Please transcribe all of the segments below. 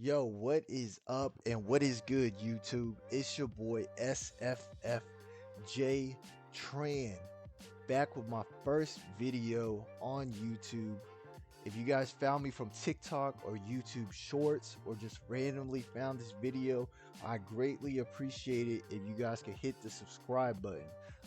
Yo, what is up and what is good, YouTube? It's your boy SFF JTran back with my first video on YouTube. If you guys found me from TikTok or YouTube Shorts or just randomly found this video, I greatly appreciate it if you guys could hit the subscribe button.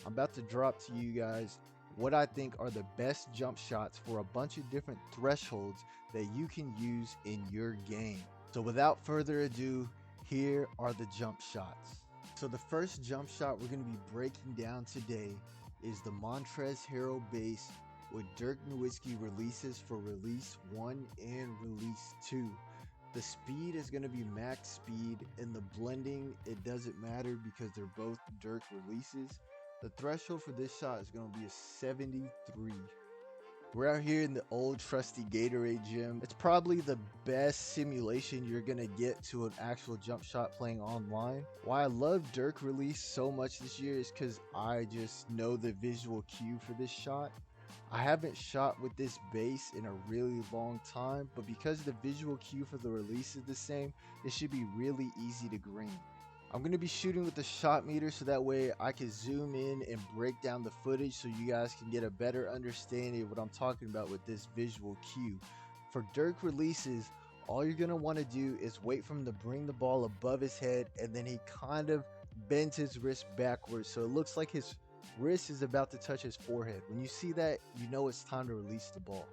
I'm about to drop to you guys what I think are the best jump shots for a bunch of different thresholds that you can use in your game. So without further ado, here are the jump shots. So the first jump shot we're going to be breaking down today is the Montrezl Harrell base with Dirk Nowitzki releases for release 1 and release 2. The speed is going to be max speed, and the blending, it doesn't matter because they're both Dirk releases. The threshold for this shot is going to be a 73. We're out here in the old trusty Gatorade gym. It's probably the best simulation you're gonna get to an actual jump shot playing online. Why I love Dirk release so much this year is because I just know the visual cue for this shot. I haven't shot with this base in a really long time, but because the visual cue for the release is the same, it should be really easy to green. I'm going to be shooting with the shot meter so that way I can zoom in and break down the footage so you guys can get a better understanding of what I'm talking about with this visual cue. For Dirk releases, all you're going to want to do is wait for him to bring the ball above his head, and then he kind of bends his wrist backwards so it looks like his wrist is about to touch his forehead. When you see that, you know it's time to release the ball.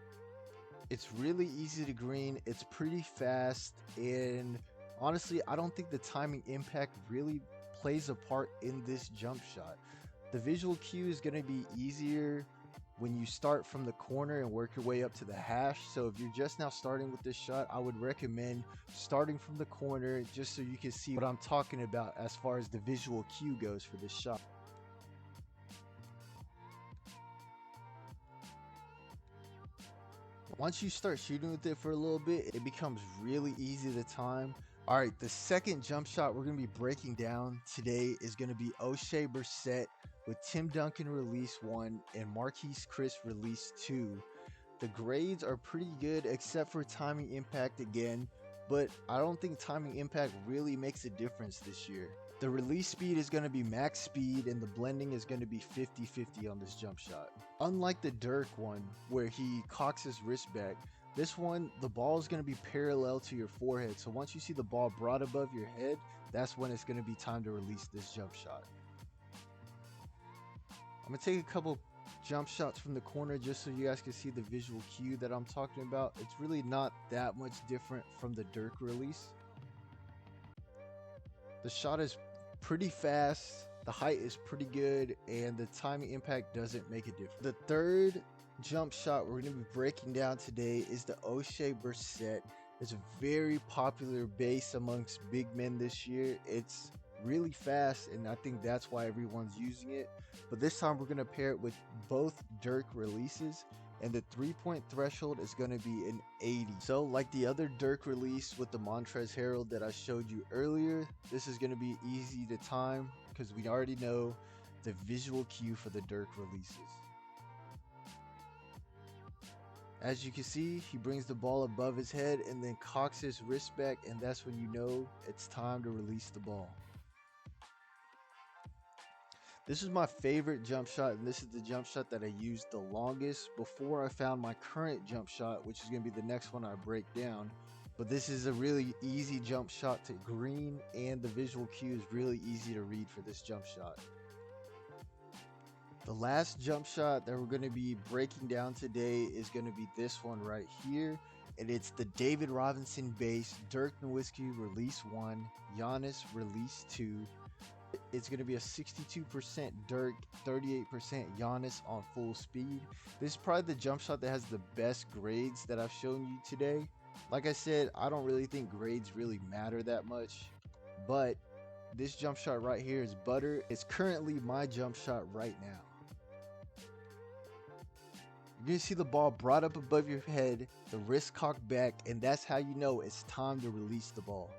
It's really easy to green, it's pretty fast, and honestly, I don't think the timing impact really plays a part in this jump shot. The visual cue is going to be easier when you start from the corner and work your way up to the hash. So if you're just now starting with this shot, I would recommend starting from the corner just so you can see what I'm talking about as far as the visual cue goes for this shot. Once you start shooting with it for a little bit, it becomes really easy to time. All right, the second jump shot we're going to be breaking down today is going to be O'Shea Brissett with Tim Duncan release 1 and Marquise Chris release 2. The grades are pretty good except for timing impact again, but I don't think timing impact really makes a difference this year. The release speed is going to be max speed and the blending is going to be 50-50 on this jump shot. Unlike the Dirk one where he cocks his wrist back, this one, the ball is going to be parallel to your forehead. So once you see the ball brought above your head, that's when it's going to be time to release this jump shot. I'm going to take a couple jump shots from the corner just so you guys can see the visual cue that I'm talking about. It's really not that much different from the Dirk release. The shot is pretty fast, the height is pretty good, and the timing impact doesn't make a difference. The third jump shot we're going to be breaking down today is the O'Shea Brissett. It's a very popular base amongst big men this year. It's really fast, and I think that's why everyone's using it. But this time we're going to pair it with both Dirk releases, and the 3-point threshold is going to be an 80. So like the other Dirk release with the Montrezl Harrell that I showed you earlier, this is going to be easy to time because we already know the visual cue for the Dirk releases. As you can see, he brings the ball above his head and then cocks his wrist back, and that's when you know it's time to release the ball. This is my favorite jump shot, and this is the jump shot that I used the longest before I found my current jump shot, which is going to be the next one I break down. But this is a really easy jump shot to green, and the visual cue is really easy to read for this jump shot. The last jump shot that we're going to be breaking down today is going to be this one right here, and it's the David Robinson base, Dirk Nowitzki release 1, Giannis release 2. It's going to be a 62% Dirk, 38% Giannis on full speed. This is probably the jump shot that has the best grades that I've shown you today. Like I said, I don't really think grades really matter that much, but this jump shot right here is butter. It's currently my jump shot right now. You're going to see the ball brought up above your head, the wrist cocked back, and that's how you know it's time to release the ball.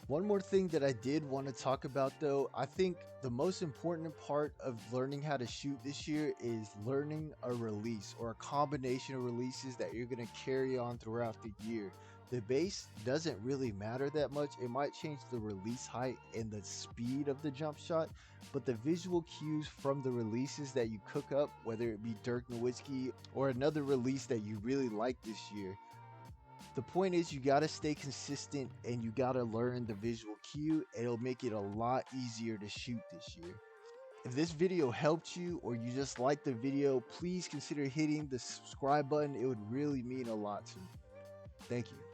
One more thing that I did want to talk about though, I think the most important part of learning how to shoot this year is learning a release or a combination of releases that you're going to carry on throughout the year. The base doesn't really matter that much. It might change the release height and the speed of the jump shot, but the visual cues from the releases that you cook up, whether it be Dirk Nowitzki or another release that you really like this year, the point is you got to stay consistent and you got to learn the visual cue. It'll make it a lot easier to shoot this year. If this video helped you or you just liked the video, please consider hitting the subscribe button. It would really mean a lot to me. Thank you.